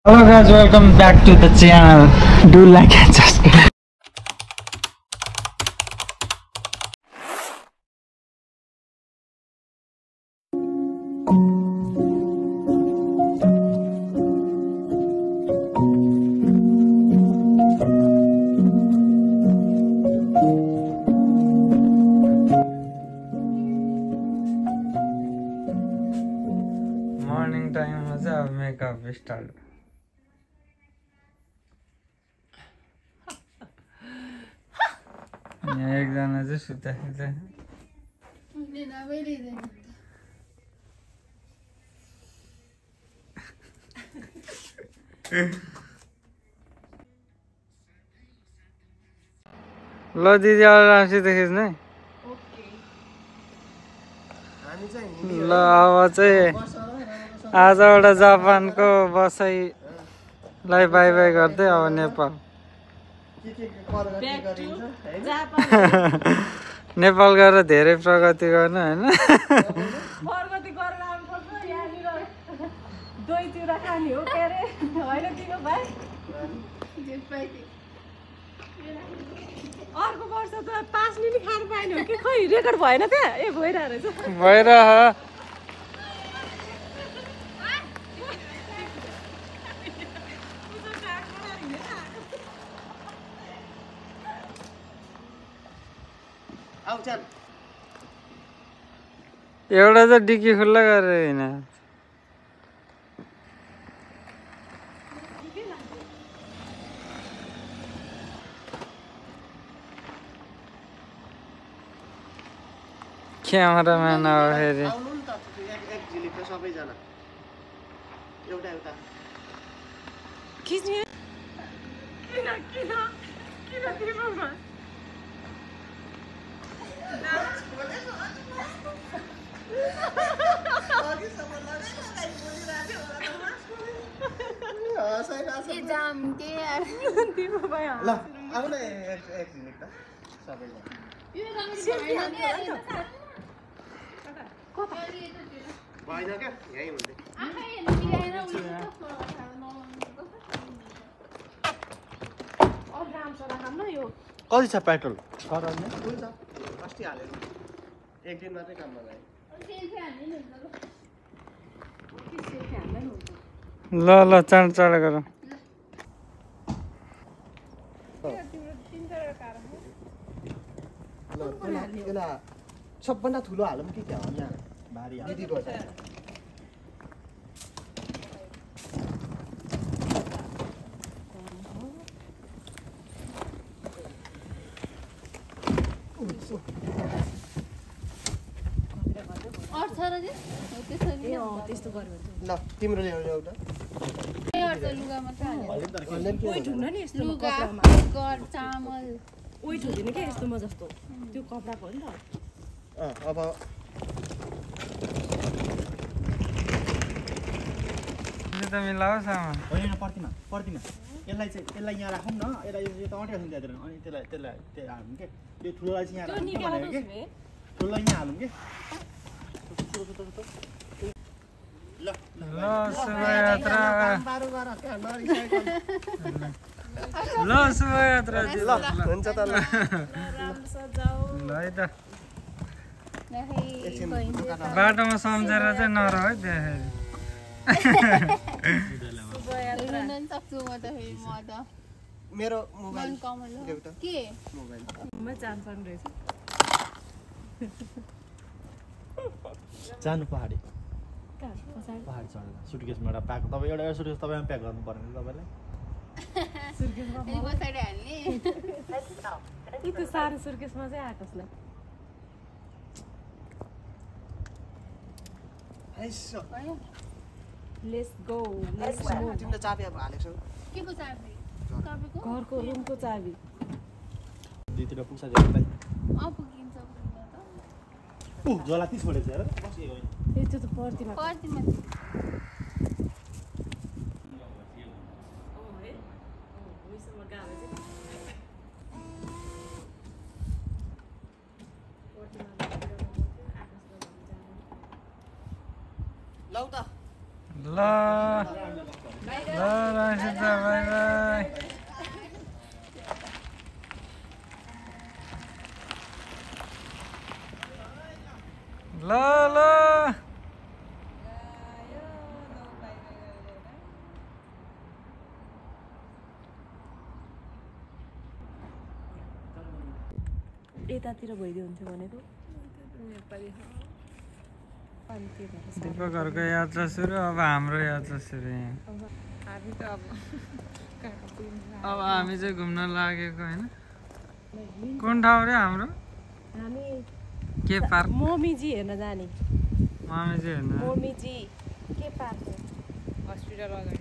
Hello guys, welcome back to the channel. Do like and subscribe. Morning time was a makeup start. एकजना चाहिँ सुत्दाखेरि चाहिँ ल दिदी राम्रोसित खिच्नु है ल अब चाहिँ आजबाट जापानको बसाइलाई बाई बाई गर्दै अब नेपाल नेपाल गएर धेरै प्रगति गर्नु होइन प्रगति गरेर आउनुपर्छ यहाँनिर दही चिउरा खाने हो के अरे होइन तिम्रो भाइ अर्को वर्ष त 5 मिनट खानु पाएन हो कि खै रेकर्ड भएन त्यहाँ ए भइरहेको रहेछ भइरह एउटा चाहिँ डिक्की खुल्ला गरेर होइन क्यामेराम्यान अब फेरि खिच्ने किन तिम्रो कति छ पेट्रोल ल ल चाँड चाँड गरौँ सबभन्दा ठुलो हालौँ कि क्या हो यहाँ भारी त्यस्तो गर्यो ल तिम्रो ल्याउ एउटा वेट हुँदैन क्या यस्तोमा जस्तो त्यो कपडाको हो नि त अब त मिलाओस् सामान होइन पर्दिन यसलाई यहाँ राखौँ न यसलाई यो त अँट्याउँछ त्यहाँतिर अनि त्यसलाई हालौँ के यो ठुलोलाई चाहिँ यहाँ राखौँ भनेको के ठुलोलाई यहाँ हालौँ के ल शुभयात्रा ल शुभयात्रा ल हुन्छ त ल ल है त बाटोमा सम्झेर चाहिँ नरह है त्यहाँ मेरो मोबाइल जानु पहाडी चढेर सुटकेसमा एउटा प्याक तपाईँ एउटा सुटकेस तपाईँमा प्याक गर्नु पर्ने तपाईँलाई सानो सुर्केसमा चाहिँ आकाशलाई लेट्स गो तिमीले चाबी अब हालेको छौ केको चाबी घरको रुमको चाबी दुईतिर पुग्छ जस्तै पुगिन्छ झोला 30 पढेको छ हेर त्यो त पर्दिमा ल ल यतातिर भइदियो हुन्थ्यो भनेको नेपाली दिपकहरूको यात्रा सुरु अब हाम्रो यात्रा सुरु यहाँ हामी त अब हामी चाहिँ घुम्न लागेको होइन कुन ठाउँ रे हाम्रो हामी के पार्क मोमीजी हेर्न जाने मामेजी होइन मोमीजी के पार्क हस्पिटल अगाडि